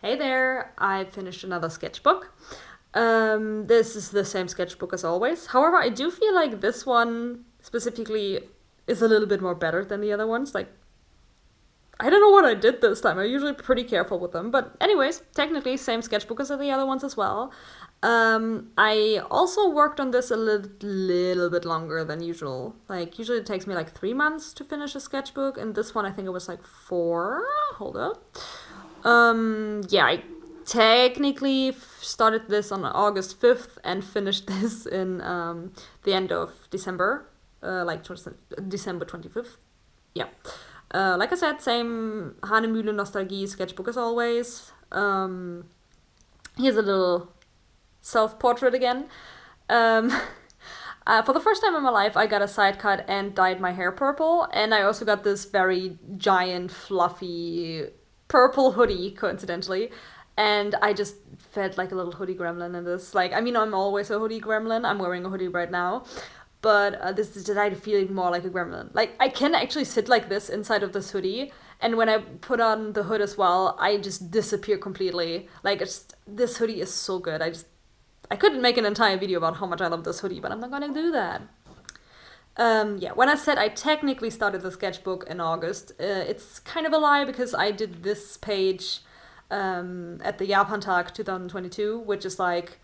Hey there, I finished another sketchbook. This is the same sketchbook as always. However, I do feel like this one specifically is a little bit more better than the other ones. Like, I don't know what I did this time. I'm usually pretty careful with them. But, anyways, technically, same sketchbook as the other ones as well. I also worked on this a little bit longer than usual. Like, usually it takes me like 3 months to finish a sketchbook, and this one I think it was like 4. Hold up. Yeah, I technically started this on August 5th and finished this in the end of December, December 25th. Yeah. Like I said, same Hahnemühle Nostalgie sketchbook as always. Here's a little self-portrait again. Um, for the first time in my life, I got a side cut and dyed my hair purple, and I also got this very giant, fluffy purple hoodie, coincidentally. And I just felt like a little hoodie gremlin in this. Like, I mean, I'm always a hoodie gremlin. I'm wearing a hoodie right now. But this is I feel more like a gremlin. Like, I can actually sit like this inside of this hoodie. And when I put on the hood as well, I just disappear completely. Like, this hoodie is so good. I couldn't make an entire video about how much I love this hoodie, but I'm not gonna do that. Yeah, when I said I technically started the sketchbook in August, it's kind of a lie because I did this page at the Japantag 2022, which is like,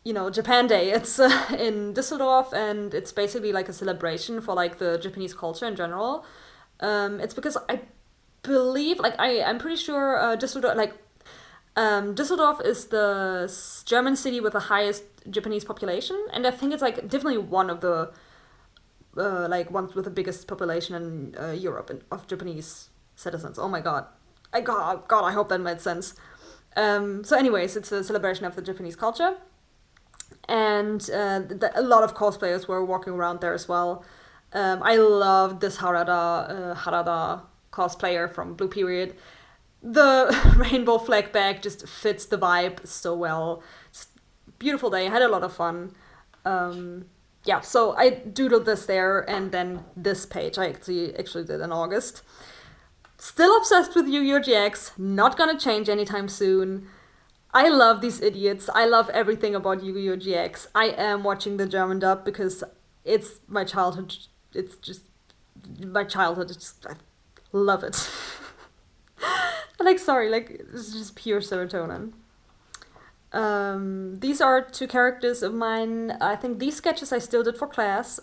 Japan Day. It's in Düsseldorf, and it's basically like a celebration for like the Japanese culture in general. It's because I believe, like, I'm pretty sure Düsseldorf is the German city with the highest Japanese population, and I think it's like definitely one of the ones with the biggest population in Europe of Japanese citizens. Oh my god, I hope that made sense. So, anyways, it's a celebration of the Japanese culture, and a lot of cosplayers were walking around there as well. I loved this Harada cosplayer from Blue Period. The rainbow flag bag just fits the vibe so well. It's a beautiful day. I had a lot of fun. Yeah, so I doodled this there, and then this page I actually did in August. Still obsessed with Yu-Gi-Oh! GX. Not gonna change anytime soon. I love these idiots. I love everything about Yu-Gi-Oh! GX. I am watching the German dub because it's my childhood. It's just my childhood. I love it. Sorry, it's just pure serotonin. These are 2 characters of mine. I think these sketches I still did for class.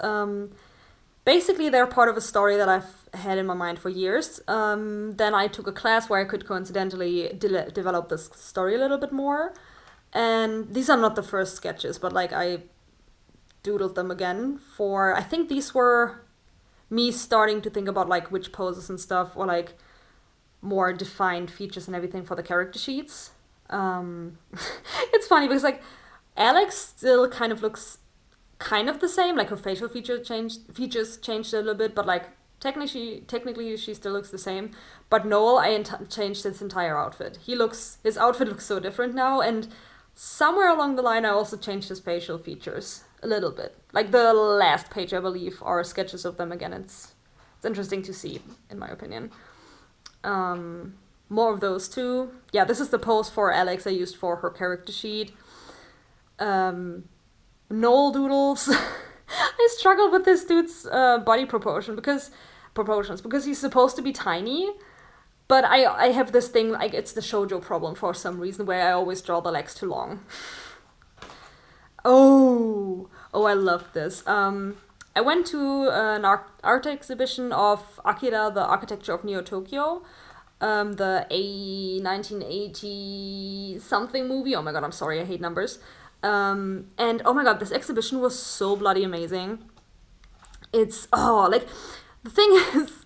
Basically, they're part of a story that I've had in my mind for years. Then I took a class where I could coincidentally develop this story a little bit more. And these are not the first sketches, but I doodled them again for, I think these were me starting to think about which poses and stuff, or more defined features and everything for the character sheets. It's funny because Alex still kind of looks kind of the same. Her facial features changed a little bit, but technically she still looks the same. But Noel, I changed his entire outfit. His outfit looks so different now, and somewhere along the line I also changed his facial features a little bit. The last page, I believe, are sketches of them again. It's interesting to see, in my opinion. More of those too. Yeah, this is the pose for Alex I used for her character sheet. Noel doodles. I struggled with this dude's body proportions because he's supposed to be tiny, but I have this thing, it's the shoujo problem for some reason, where I always draw the legs too long. Oh, I love this. I went to an art exhibition of Akira, the Architecture of Neo-Tokyo, the 1980 something movie. Oh my god, I'm sorry, I hate numbers. And oh my god, this exhibition was so bloody amazing. It's, the thing is,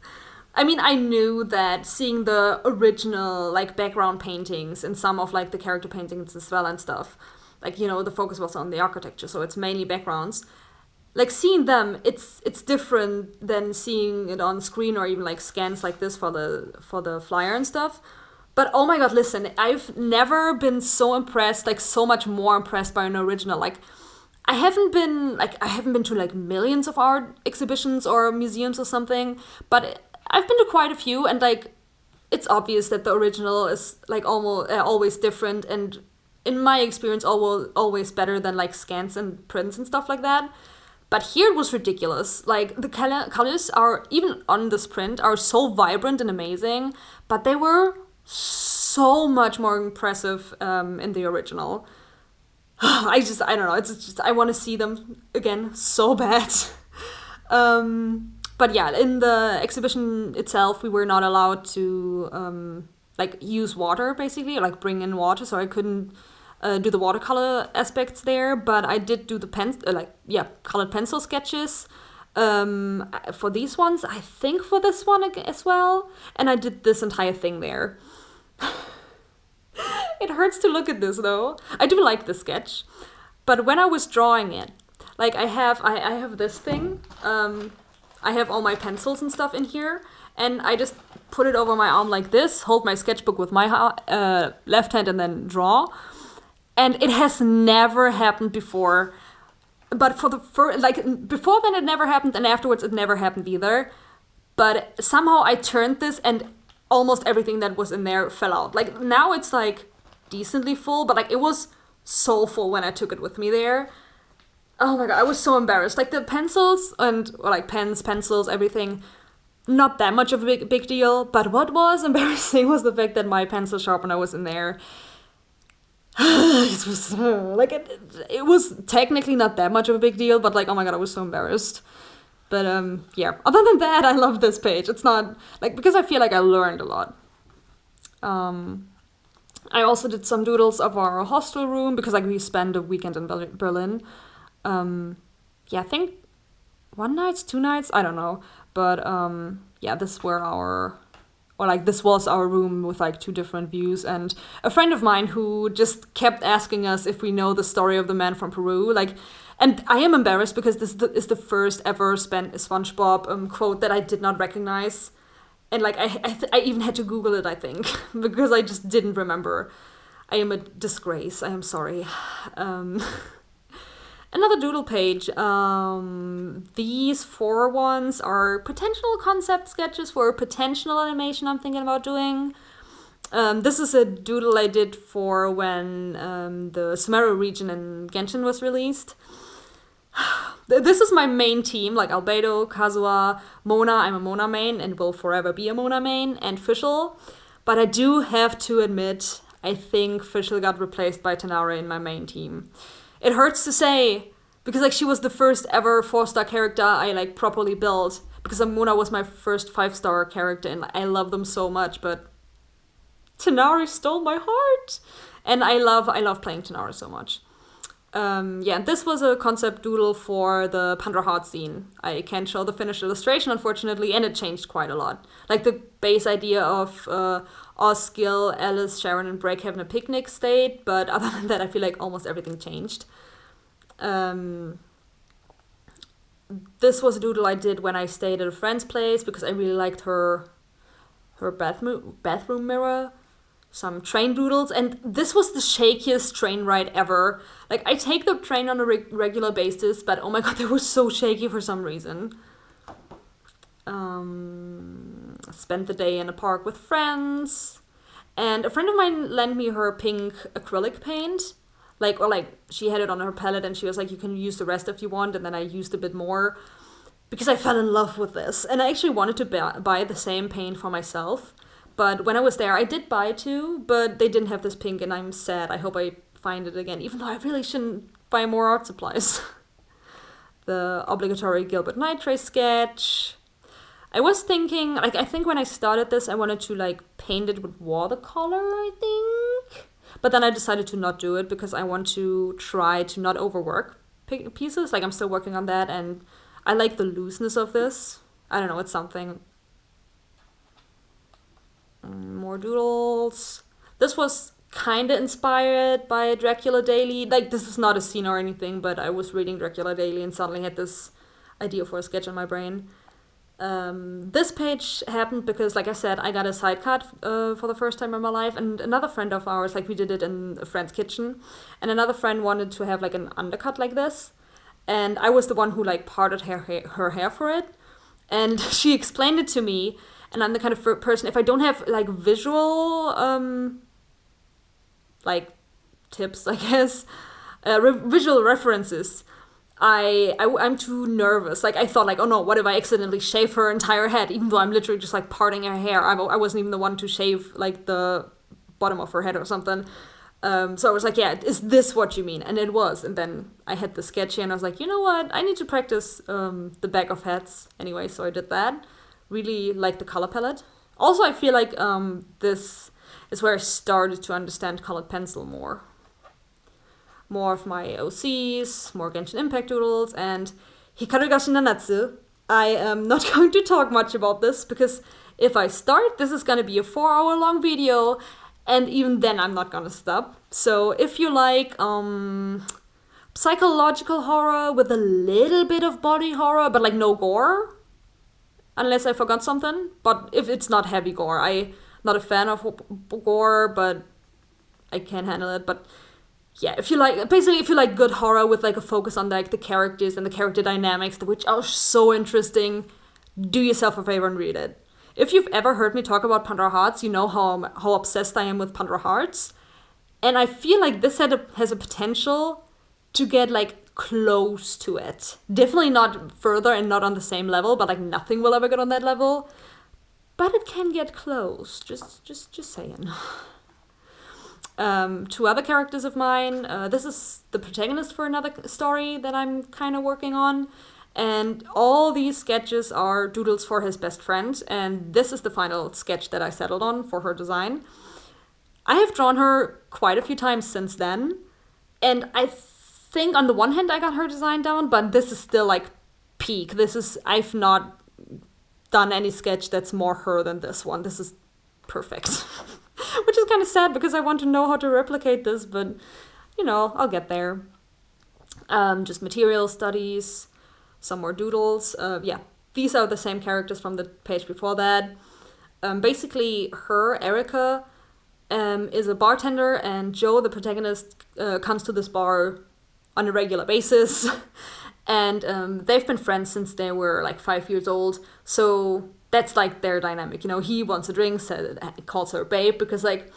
I mean, I knew that seeing the original, background paintings and some of, the character paintings as well and stuff, the focus was on the architecture, so it's mainly backgrounds. Seeing them, it's different than seeing it on screen or even scans like this for the flyer and stuff. But oh my god, listen, I've never been so impressed, so much more impressed by an original. I haven't been to millions of art exhibitions or museums or something, but I've been to quite a few, and it's obvious that the original is like almost always different, and in my experience always better than like scans and prints and stuff like that. But here it was ridiculous. Like the colors are, even on this print, are so vibrant and amazing, but they were so much more impressive in the original. I don't know. It's just, I want to see them again so bad. But yeah, in the exhibition itself, we were not allowed to like use water, basically, or like bring in water, so I couldn't do the watercolor aspects there. But I did do the colored pencil sketches for these ones. I think for this one as well, and I did this entire thing there. It hurts to look at this though. I do like the sketch, but when I was drawing it, like I have this thing. I have all my pencils and stuff in here, and I just put it over my arm like this, hold my sketchbook with my left hand, and then draw. And it has never happened before. But for the first, like before then, it never happened, and afterwards, it never happened either. But somehow I turned this, and almost everything that was in there fell out. Like now it's like decently full, but like it was so full when I took it with me there. Oh my god, I was so embarrassed. Like the pencils or like pens, pencils, everything, not that much of a big deal. But what was embarrassing was the fact that my pencil sharpener was in there. It was like it was technically not that much of a big deal, but like, oh my god, I was so embarrassed. But yeah, other than that, I love this page. It's not like, because I feel like I learned a lot. I also did some doodles of our hostel room because like we spent a weekend in Berlin. Yeah, I think 1 night, 2 nights, I don't know. But yeah, this was our room with like 2 different views. And a friend of mine who just kept asking us if we know the story of the man from Peru, like, and I am embarrassed because this is the first ever SpongeBob quote that I did not recognize. And like I even had to Google it, I think, because I just didn't remember. I am a disgrace. I am sorry. Another doodle page. These 4 ones are potential concept sketches for a potential animation I'm thinking about doing. This is a doodle I did for when the Sumeru region in Genshin was released. This is my main team, like Albedo, Kazuha, Mona. I'm a Mona main and will forever be a Mona main, and Fischl. But I do have to admit, I think Fischl got replaced by Tanare in my main team. It hurts to say, because like she was the first ever 4-star character I like properly built, because Mona was my first 5-star character and I love them so much, but Tanare stole my heart. And I love playing Tanare so much. Yeah, this was a concept doodle for the Pandora Heart scene. I can't show the finished illustration, unfortunately, and it changed quite a lot. Like the base idea of Oz, Gil, Alice, Sharon, and Break having a picnic stayed, but other than that, I feel like almost everything changed. This was a doodle I did when I stayed at a friend's place because I really liked her bathroom mirror. Some train doodles, and this was the shakiest train ride ever. Like, I take the train on a regular basis, but oh my god, they were so shaky for some reason. Spent the day in a park with friends, and a friend of mine lent me her pink acrylic paint. She had it on her palette, and she was like, you can use the rest if you want, and then I used a bit more, because I fell in love with this. And I actually wanted to buy the same paint for myself. But when I was there, I did buy 2, but they didn't have this pink, and I'm sad. I hope I find it again, even though I really shouldn't buy more art supplies. The obligatory Gilbert Nitrate sketch. I was thinking, like, I think when I started this, I wanted to, like, paint it with watercolor, I think. But then I decided to not do it because I want to try to not overwork pieces. Like, I'm still working on that, and I like the looseness of this. I don't know, it's something. More doodles. This was kind of inspired by Dracula Daily. Like, this is not a scene or anything, but I was reading Dracula Daily and suddenly had this idea for a sketch in my brain. This page happened because, like I said, I got a side cut for the first time in my life, and another friend of ours, like, we did it in a friend's kitchen, and another friend wanted to have, like, an undercut like this, and I was the one who, like, parted her hair for it, and she explained it to me. And I'm the kind of person, if I don't have like visual like tips, I guess, visual references, I'm too nervous. Like, I thought, like, oh no, what if I accidentally shave her entire head, even though I'm literally just like parting her hair. I wasn't even the one to shave like the bottom of her head or something. So I was like, yeah, is this what you mean? And it was. And then I had the sketch here and I was like, you know what? I need to practice the back of heads anyway. So I did that. Really like the color palette. Also, I feel like this is where I started to understand colored pencil more. More of my OCs, more Genshin Impact doodles, and Hikaru Gashi Nanatsu. I am not going to talk much about this because if I start, this is going to be a 4-hour long video. And even then, I'm not gonna stop. So if you like psychological horror with a little bit of body horror, but like no gore, unless I forgot something. But if it's not heavy gore, I'm not a fan of gore, but I can handle it. But yeah, if you like good horror with like a focus on like the characters and the character dynamics, which are so interesting, do yourself a favor and read it. If you've ever heard me talk about Pandora Hearts, you know how obsessed I am with Pandora Hearts. And I feel like this has a potential to get, like, close to it. Definitely not further and not on the same level, but, like, nothing will ever get on that level. But it can get close. Just saying. Two other characters of mine. This is the protagonist for another story that I'm kind of working on. And all these sketches are doodles for his best friend, and this is the final sketch that I settled on for her design. I have drawn her quite a few times since then, and I think on the one hand I got her design down, but this is still like peak. I've not done any sketch that's more her than this one. This is perfect. Which is kind of sad because I want to know how to replicate this, but you know, I'll get there. Just material studies. Some more doodles. Yeah, these are the same characters from the page before that. Basically, Erica, is a bartender, and Joe, the protagonist, comes to this bar on a regular basis. And they've been friends since they were like 5 years old. So that's like their dynamic. You know, he wants a drink, calls her babe because like,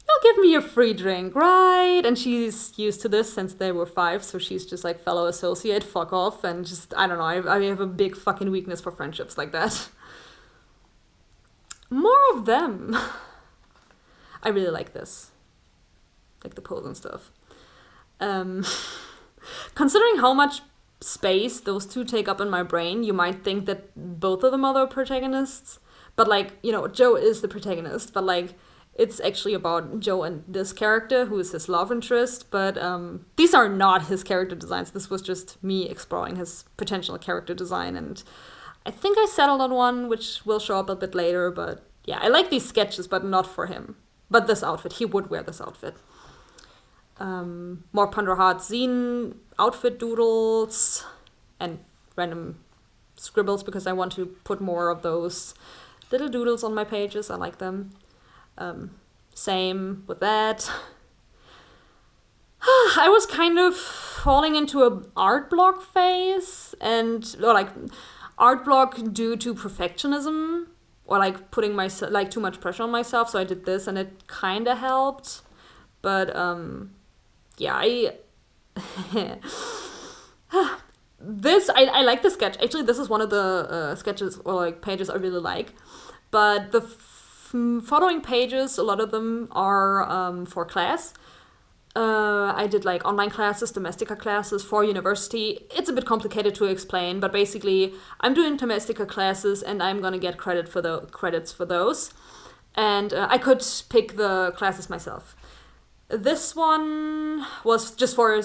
you'll give me a free drink, right? And she's used to this since they were 5, so she's just like, fellow associate, fuck off, and just, I don't know, I have a big fucking weakness for friendships like that. More of them. I really like this. Like the pose and stuff. Considering how much space those two take up in my brain, you might think that both of them are the protagonists. But like, you know, Joe is the protagonist, but like, it's actually about Joe and this character, who is his love interest, but these are not his character designs. This was just me exploring his potential character design, and I think I settled on one, which will show up a bit later, but yeah, I like these sketches, but not for him. But this outfit, he would wear this outfit. More Pandora Hearts zine outfit doodles, and random scribbles, because I want to put more of those little doodles on my pages. I like them. Same with that. I was kind of falling into an art block phase, or like art block due to perfectionism, or like putting myself like too much pressure on myself. So I did this, and it kind of helped. But yeah, I like the sketch. Actually, this is one of the sketches or like pages I really like. But the following pages, a lot of them are for class. I did like online classes, domestica classes for university. It's a bit complicated to explain, but basically I'm doing domestica classes and I'm gonna get credits for those. And I could pick the classes myself. This one was just for a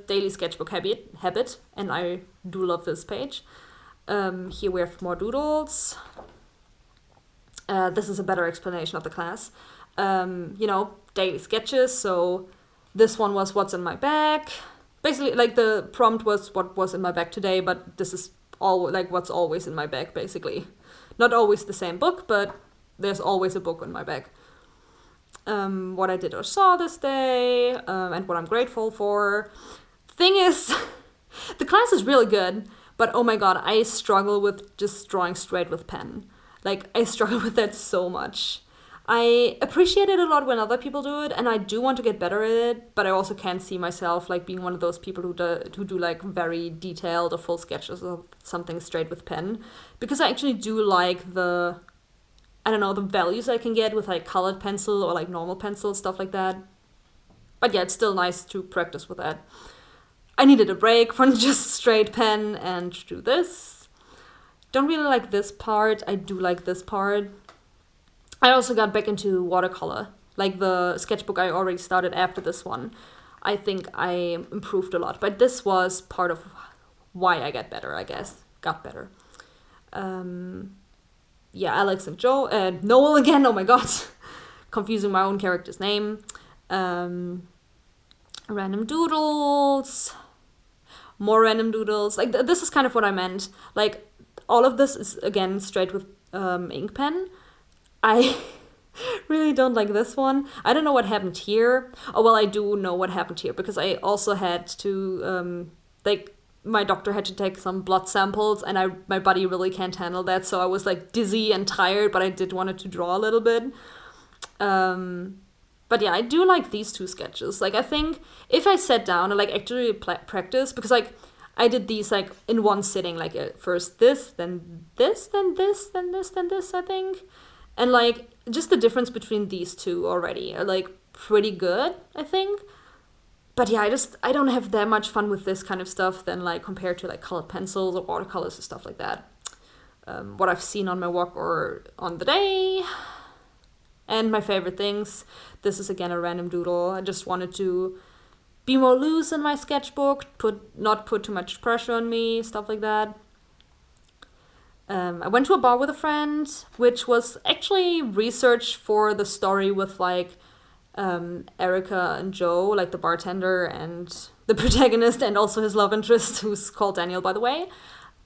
daily sketchbook habit, and I do love this page. Here we have more doodles. This is a better explanation of the class. You know, daily sketches. So this one was what's in my bag. Basically, like the prompt was what was in my bag today, but this is all like what's always in my bag, basically. Not always the same book, but there's always a book in my bag. What I did or saw this day, and what I'm grateful for. Thing is, the class is really good, but oh my god, I struggle with just drawing straight with pen. Like, I struggle with that so much. I appreciate it a lot when other people do it, and I do want to get better at it, but I also can't see myself like being one of those people who do like very detailed or full sketches of something straight with pen, because I actually do like the, I don't know, the values I can get with like colored pencil or like normal pencil, stuff like that. But yeah, it's still nice to practice with that. I needed a break from just straight pen and do this. Don't really like this part. I do like this part. I also got back into watercolor. Like the sketchbook I already started after this one. I think I improved a lot. But this was part of why I got better, I guess. Got better. Yeah, Alex and Joe. Noel again, oh my god. Confusing my own character's name. Random doodles. More random doodles. Like, this is kind of what I meant. Like, all of this is, again, straight with ink pen. I really don't like this one. I don't know what happened here. Oh, well, I do know what happened here, because I also had to, like, my doctor had to take some blood samples, and my body really can't handle that, so I was, like, dizzy and tired, but I did want to draw a little bit. But yeah, I do like these two sketches. Like, I think if I sat down and, like, actually practice, because, like, I did these, like, in one sitting, like, first this, then this, then this, then this, then this, I think. And, like, just the difference between these two already are, like, pretty good, I think. But yeah, I don't have that much fun with this kind of stuff than, like, compared to, like, colored pencils or watercolors and stuff like that. What I've seen on my walk or on the day. And my favorite things. This is, again, a random doodle. I just wanted to be more loose in my sketchbook, not put too much pressure on me, stuff like that. I went to a bar with a friend, which was actually research for the story with, like, Erica and Joe, like the bartender and the protagonist, and also his love interest, who's called Daniel, by the way.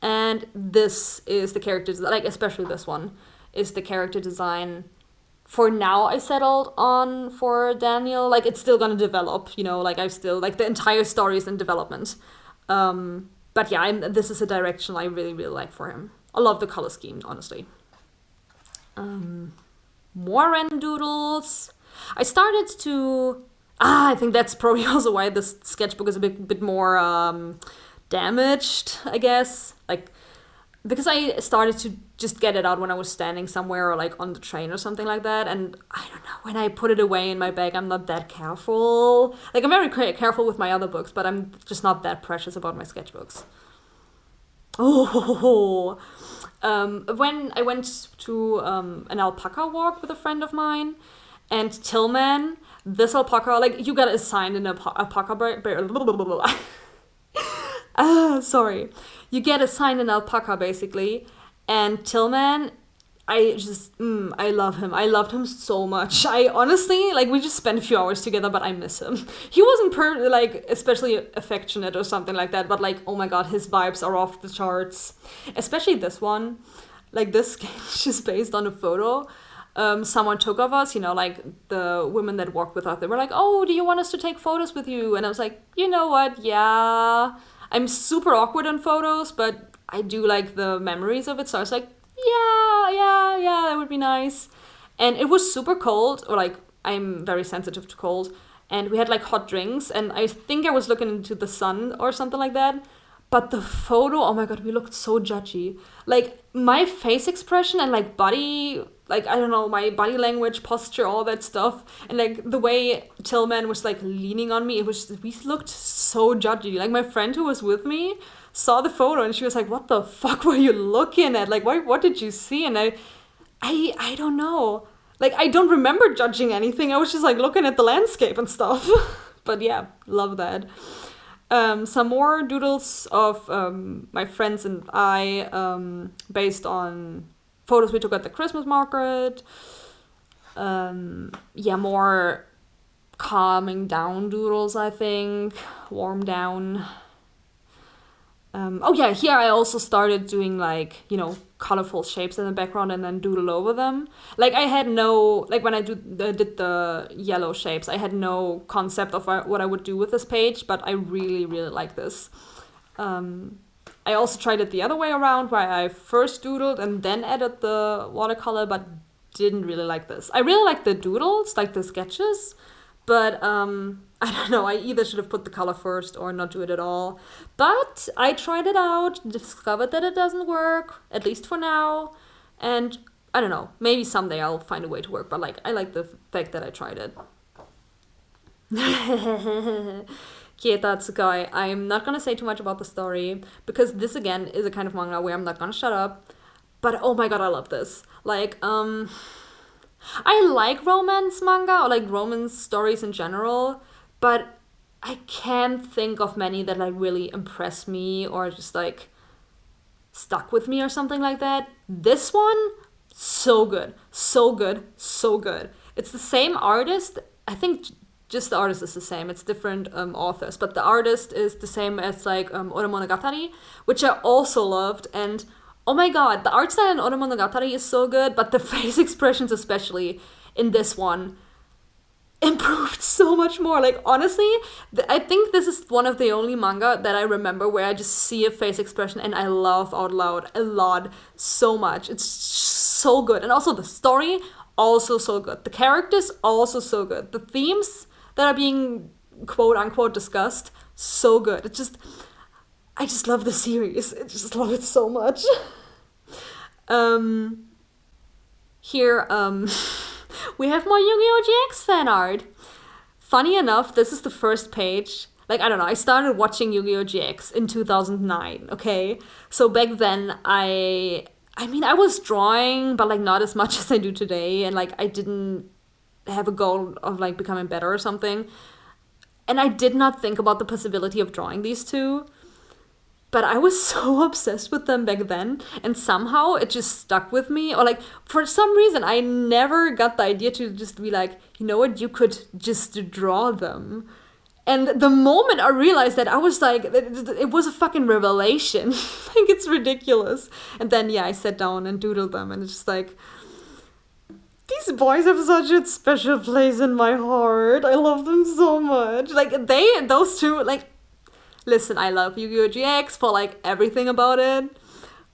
And this is the character, like, especially this one, is the character design. For now, I settled on for Daniel. Like, it's still gonna develop, you know, like, like, the entire story is in development. But yeah, this is a direction I really, really like for him. I love the color scheme, honestly. More random doodles. I started to... I think that's probably also why this sketchbook is a bit more damaged, I guess. Like, because I started to just get it out when I was standing somewhere or, like, on the train or something like that. And I don't know, when I put it away in my bag, I'm not that careful. Like, I'm very careful with my other books, but I'm just not that precious about my sketchbooks. Oh, when I went to an alpaca walk with a friend of mine, and Tillman, this alpaca, like, you got assigned an alpaca sorry. You get assigned an alpaca, basically, and Tillman, I love him. I loved him so much. I honestly, like, we just spent a few hours together, but I miss him. He wasn't like, especially affectionate or something like that, but, like, oh my god, his vibes are off the charts. Especially this one. Like, this sketch is based on a photo someone took of us, you know, like, the women that walked with us. They were like, oh, do you want us to take photos with you? And I was like, you know what, yeah. I'm super awkward in photos, but I do like the memories of it, so I was like, yeah, that would be nice. And it was super cold, or, like, I'm very sensitive to cold, and we had, like, hot drinks, and I think I was looking into the sun or something like that, but the photo, oh my god, we looked so judgy. Like, my face expression and, like, body, like, I don't know, my body language, posture, all that stuff, and, like, the way Tillman was, like, leaning on me, we looked so judgy. Like, my friend who was with me saw the photo, and she was like, what the fuck were you looking at? Like, what did you see? And I don't know. Like, I don't remember judging anything. I was just, like, looking at the landscape and stuff. But yeah, love that. Some more doodles of my friends and I, based on photos we took at the Christmas market. Yeah, more calming down doodles, I think. Warm down. Oh yeah, here I also started doing, like, you know, colorful shapes in the background and then doodle over them. Like, I had no, like, when I did the yellow shapes, I had no concept of what I would do with this page, but I really, really like this. I also tried it the other way around, where I first doodled and then added the watercolor, but didn't really like this. I really like the doodles, like the sketches, but I don't know, I either should have put the color first or not do it at all. But I tried it out, discovered that it doesn't work, at least for now, and I don't know, maybe someday I'll find a way to work, but like I like the fact that I tried it. Kieta Tsukai. I'm not gonna say too much about the story, because this again is a kind of manga where I'm not gonna shut up. But oh my god, I love this. Like, I like romance manga, or like romance stories in general, but I can't think of many that like really impress me or just like stuck with me or something like that. This one, so good. So good. So good. It's the same artist. I think just the artist is the same. It's different authors, but the artist is the same as like Oromonogatari, which I also loved. And oh my god, the art style in Oromonogatari is so good, but the face expressions, especially in this one, improved so much more. Like, honestly, I think this is one of the only manga that I remember where I just see a face expression and I laugh out loud a lot, so much. It's so good. And also the story, also so good. The characters, also so good. The themes that are being quote unquote discussed, so good. I just love the series. I just love it so much. Here, we have more Yu-Gi-Oh! GX fan art. Funny enough, this is the first page. Like, I don't know, I started watching Yu-Gi-Oh! GX in 2009, okay? So back then, I mean, I was drawing, but like not as much as I do today. And like, I didn't have a goal of like becoming better or something. And I did not think about the possibility of drawing these two. But I was so obsessed with them back then, and somehow it just stuck with me. Or like, for some reason, I never got the idea to just be like, you know what, you could just draw them. And the moment I realized that, I was like, it was a fucking revelation. Like, it's ridiculous. And then, yeah, I sat down and doodled them, and it's just like, these boys have such a special place in my heart. I love them so much. Like, those two, like, listen, I love Yu-Gi-Oh! GX for like everything about it,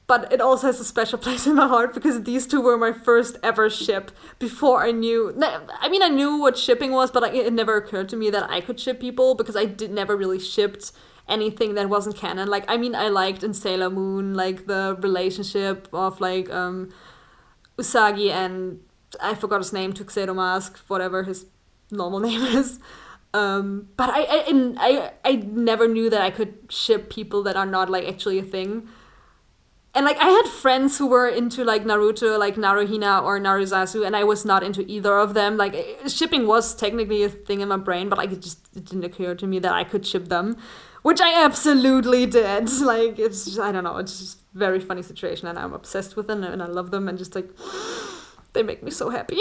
but it also has a special place in my heart because these two were my first ever ship before I knew. I mean, I knew what shipping was, but it never occurred to me that I could ship people because I never really shipped anything that wasn't canon. Like, I mean, I liked in Sailor Moon like the relationship of like Usagi and I forgot his name, Tuxedo Mask, whatever his normal name is. But I never knew that I could ship people that are not like actually a thing. And like, I had friends who were into like Naruto, like Naruhina or Naruzasu, and I was not into either of them. Like, shipping was technically a thing in my brain, but like it didn't occur to me that I could ship them, which I absolutely did. Like, it's just, I don't know, it's just a very funny situation, and I'm obsessed with them and I love them, and just like, they make me so happy.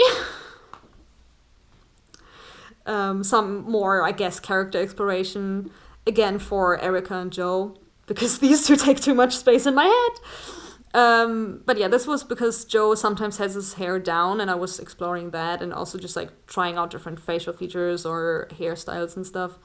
Some more, I guess, character exploration, again, for Erica and Joe, because these two take too much space in my head. But yeah, this was because Joe sometimes has his hair down, and I was exploring that, and also just like trying out different facial features or hairstyles and stuff.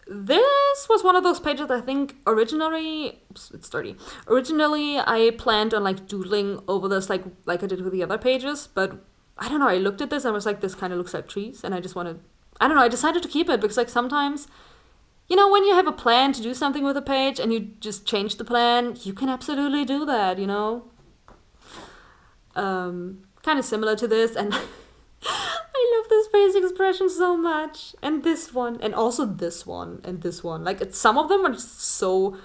This was one of those pages I think originally, it's dirty. Originally, I planned on like doodling over this like I did with the other pages, but I don't know, I looked at this and was like, this kind of looks like trees, and I just wanted, I don't know, I decided to keep it because like sometimes, you know, when you have a plan to do something with a page and you just change the plan, you can absolutely do that, you know? Kind of similar to this, and I love this face expression so much. And this one, and also this one, and this one. Like, some of them are just so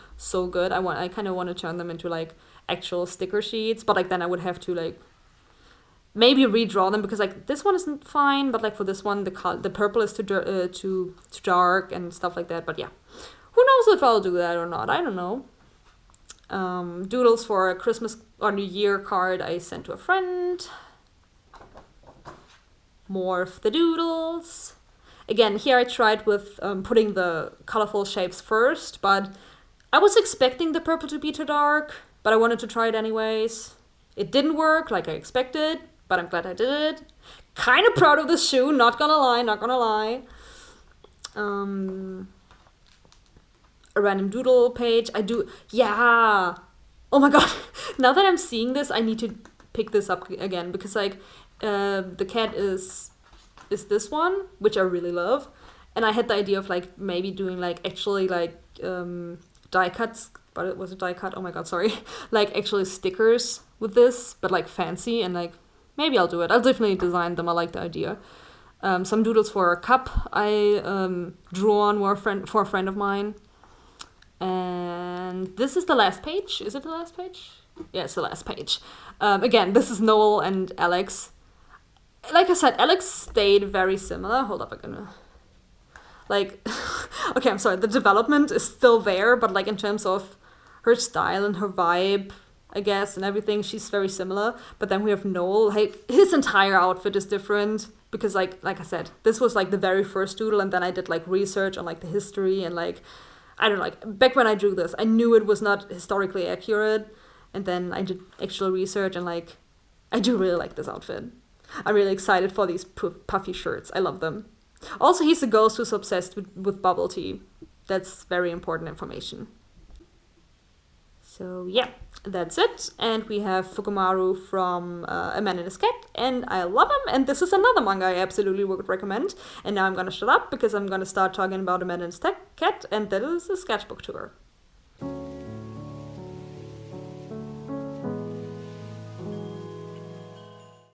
good. I kind of want to turn them into like actual sticker sheets, but like then I would have to like maybe redraw them because like this one isn't fine, but like for this one the purple is too dark and stuff like that. But yeah, who knows if I'll do that or not? I don't know. Doodles for a Christmas or New Year card I sent to a friend. More of the doodles. Again, here I tried with putting the colorful shapes first, but I was expecting the purple to be too dark, but I wanted to try it anyways. It didn't work like I expected, but I'm glad I did it. Kind of proud of this shoe, not gonna lie. a random doodle page. I do, yeah. Oh my god. Now that I'm seeing this, I need to pick this up again because like the cat is this one, which I really love. And I had the idea of like maybe doing like actually like die cuts, but it was a die cut. Oh my god, sorry. Like actually stickers with this, but like fancy, and like maybe I'll do it. I'll definitely design them. I like the idea. Some doodles for a cup I drew on for a friend of mine. And this is the last page. Is it the last page? Yeah, it's the last page. Again, this is Noel and Alex. Like I said, Alex stayed very similar. Hold up, I'm gonna... Like, okay, I'm sorry. The development is still there, but like in terms of her style and her vibe, I guess, and everything, she's very similar. But then we have Noel. Like, his entire outfit is different because like I said, this was like the very first doodle, and then I did like research on like the history and like, I don't know, like back when I drew this, I knew it was not historically accurate, and then I did actual research, and like, I do really like this outfit. I'm really excited for these puffy shirts. I love them. Also, he's a ghost who's obsessed with bubble tea. That's very important information. So yeah, that's it. And we have Fukumaru from A Man and His Cat, and I love him. And this is another manga I absolutely would recommend. And now I'm gonna shut up because I'm gonna start talking about A Man and His Cat, and that is a sketchbook tour.